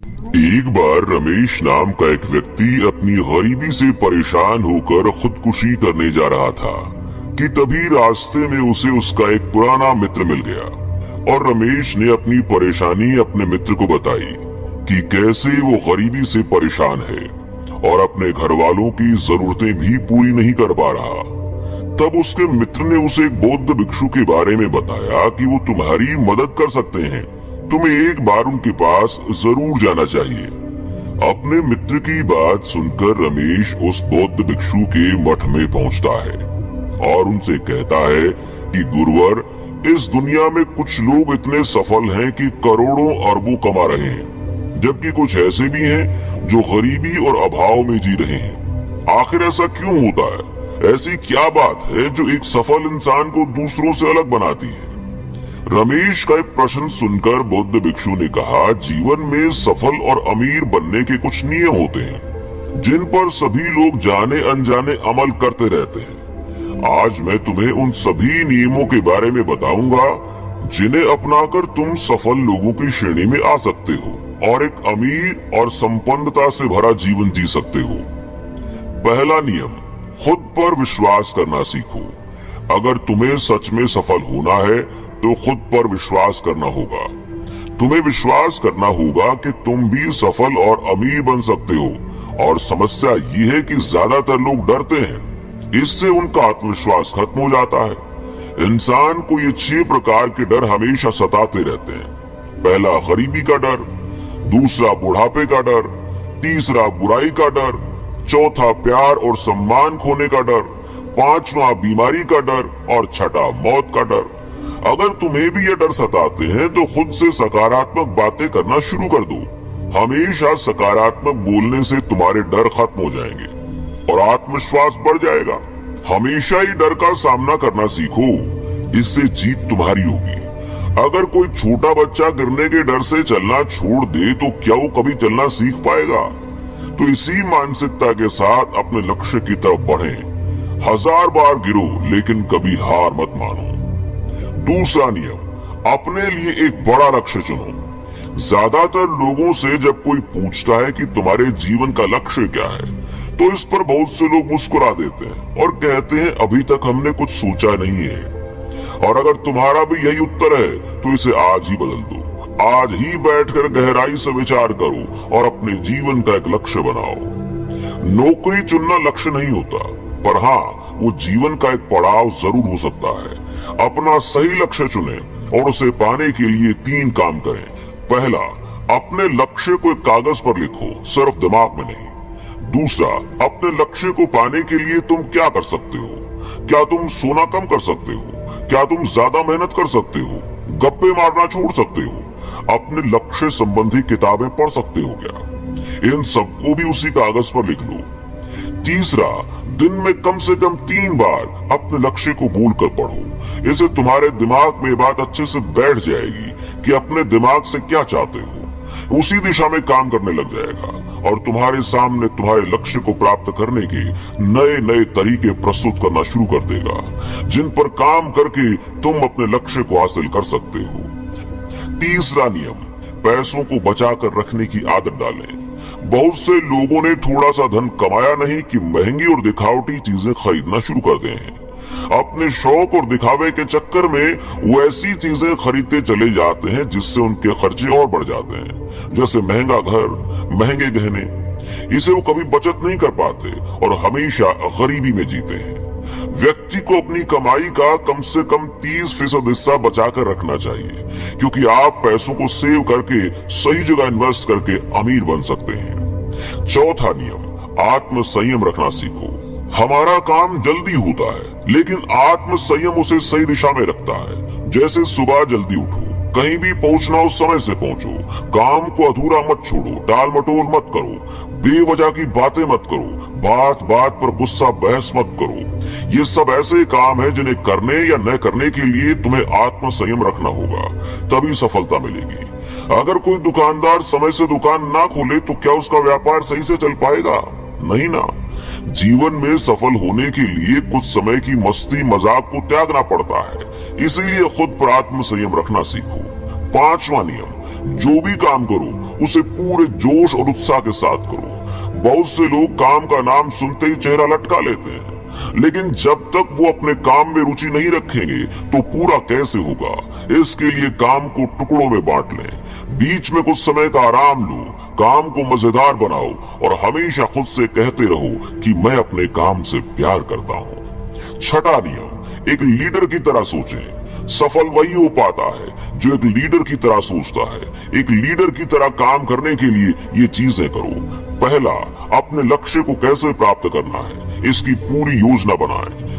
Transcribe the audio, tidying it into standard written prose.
एक बार रमेश नाम का एक व्यक्ति अपनी गरीबी से परेशान होकर खुदकुशी करने जा रहा था कि तभी रास्ते में उसे उसका एक पुराना मित्र मिल गया और रमेश ने अपनी परेशानी अपने मित्र को बताई कि कैसे वो गरीबी से परेशान है और अपने घर वालों की जरूरतें भी पूरी नहीं कर पा रहा। तब उसके मित्र ने उसे एक बौद्ध भिक्षु के बारे में बताया कि वो तुम्हारी मदद कर सकते हैं, तुम्हें एक बार उनके पास जरूर जाना चाहिए। अपने मित्र की बात सुनकर रमेश उस बौद्ध भिक्षु के मठ में पहुंचता है और उनसे कहता है कि गुरुवर, इस दुनिया में कुछ लोग इतने सफल हैं कि करोड़ों अरबों कमा रहे हैं, जबकि कुछ ऐसे भी हैं जो गरीबी और अभाव में जी रहे हैं। आखिर ऐसा क्यों होता है? ऐसी क्या बात है जो एक सफल इंसान को दूसरों से अलग बनाती है? रमेश का एक प्रश्न सुनकर बौद्ध भिक्षु ने कहा, जीवन में सफल और अमीर बनने के कुछ नियम होते हैं जिन पर सभी लोग जाने अनजाने अमल करते रहते हैं। आज मैं तुम्हें उन सभी नियमों के बारे में बताऊंगा जिन्हें अपनाकर तुम सफल लोगों की श्रेणी में आ सकते हो और एक अमीर और संपन्नता से भरा जीवन जी सकते हो। पहला नियम, खुद पर विश्वास करना सीखो। अगर तुम्हें सच में सफल होना है तो खुद पर विश्वास करना होगा। तुम्हें विश्वास करना होगा कि तुम भी सफल और अमीर बन सकते हो। और समस्या ये है कि ज्यादातर लोग डरते हैं, इससे उनका आत्मविश्वास खत्म हो जाता है। इंसान को ये 6 प्रकार के डर हमेशा सताते रहते हैं। पहला, गरीबी का डर। दूसरा, बुढ़ापे का डर। तीसरा, बुराई का डर। चौथा, प्यार और सम्मान खोने का डर। पांचवा, बीमारी का डर। और छठा, मौत का डर। अगर तुम्हें भी ये डर सताते हैं तो खुद से सकारात्मक बातें करना शुरू कर दो। हमेशा सकारात्मक बोलने से तुम्हारे डर खत्म हो जाएंगे और आत्मविश्वास बढ़ जाएगा। हमेशा ही डर का सामना करना सीखो, इससे जीत तुम्हारी होगी। अगर कोई छोटा बच्चा गिरने के डर से चलना छोड़ दे तो क्या वो कभी चलना सीख पाएगा? तो इसी मानसिकता के साथ अपने लक्ष्य की तरफ बढ़ें। 1000 बार गिरो लेकिन कभी हार मत मानो। दूसरा नियम, अपने लिए एक बड़ा लक्ष्य चुनो। ज्यादातर लोगों से जब कोई पूछता है कि तुम्हारे जीवन का लक्ष्य क्या है, तो इस पर बहुत से लोग मुस्कुरा देते हैं और कहते हैं अभी तक हमने कुछ सोचा नहीं है। और अगर तुम्हारा भी यही उत्तर है तो इसे आज ही बदल दो। आज ही बैठकर गहराई से विचार करो और अपने जीवन का एक लक्ष्य बनाओ। नौकरी चुनना लक्ष्य नहीं होता, पर हाँ, वो जीवन का एक पड़ाव जरूर हो सकता है। अपना सही लक्ष्य चुने और उसे पाने के लिए 3 काम करें। पहला, अपने लक्ष्य को एक कागज पर लिखो, सिर्फ दिमाग में नहीं। दूसरा, अपने लक्ष्य को पाने के लिए तुम क्या कर सकते हो? क्या तुम सोना कम कर सकते हो? क्या तुम ज्यादा मेहनत कर सकते हो? गप्पे मारना छोड़ सकते हो? अपने लक्ष्य संबंधी किताबें पढ़ सकते हो क्या? इन सबको भी उसी कागज पर लिख लो। तीसरा, दिन में कम से कम 3 बार अपने लक्ष्य को बोलकर पढ़ो। इससे तुम्हारे दिमाग में बात अच्छे से बैठ जाएगी कि अपने दिमाग से क्या चाहते हो। उसी दिशा में काम करने लग जाएगा और तुम्हारे सामने तुम्हारे लक्ष्य को प्राप्त करने के नए नए तरीके प्रस्तुत करना शुरू कर देगा, जिन पर काम करके तुम अपने लक्ष्य को हासिल कर सकते हो। तीसरा नियम, पैसों को बचाकर रखने की आदत डालें। बहुत से लोगों ने थोड़ा सा धन कमाया नहीं कि महंगी और दिखावटी चीजें खरीदना शुरू कर दे हैं। अपने शौक और दिखावे के चक्कर में वो ऐसी चीजें खरीदते चले जाते हैं जिससे उनके खर्चे और बढ़ जाते हैं, जैसे महंगा घर, महंगे गहने। इसे वो कभी बचत नहीं कर पाते और हमेशा गरीबी में जीते हैं। व्यक्ति को अपनी कमाई का कम से कम 30% हिस्सा बचाकर रखना चाहिए, क्योंकि आप पैसों को सेव करके सही जगह इन्वेस्ट करके अमीर बन सकते हैं। चौथा नियम, आत्म संयम रखना सीखो। हमारा काम जल्दी होता है लेकिन आत्म संयम उसे सही दिशा में रखता है। जैसे सुबह जल्दी उठो, कहीं भी पहुंचना हो समय से पहुंचो, काम को अधूरा मत छोड़ो, टाल मटोल मत करो, बेवजह की बातें मत करो, बात बात पर गुस्सा बहस मत करो। ये सब ऐसे काम है जिन्हें करने या न करने के लिए तुम्हें आत्म संयम रखना होगा, तभी सफलता मिलेगी। अगर कोई दुकानदार समय से दुकान ना खोले तो क्या उसका व्यापार सही से चल पाएगा? नहीं ना। जीवन में सफल होने के लिए कुछ समय की मस्ती मजाक को त्यागना पड़ता है, इसीलिए खुद पर आत्म संयम रखना सीखो। 5वां नियम, जो भी काम करो उसे पूरे जोश और उत्साह के साथ करो। बहुत से लोग काम का नाम सुनते ही चेहरा लटका लेते हैं, लेकिन जब तक वो अपने काम में रुचि नहीं रखेंगे तो पूरा कैसे होगा। इसके लिए काम को टुकड़ों में बांट लें, बीच में कुछ समय का आराम लो, काम को मजेदार बनाओ और हमेशा खुद से कहते रहो कि मैं अपने काम से प्यार करता हूँ। छठा नियम, एक लीडर की तरह सोचें। सफल वही हो पाता है जो एक लीडर की तरह सोचता है। एक लीडर की तरह काम करने के लिए ये चीजें करो। पहला, अपने लक्ष्य को कैसे प्राप्त करना है इसकी पूरी योजना बनाएं।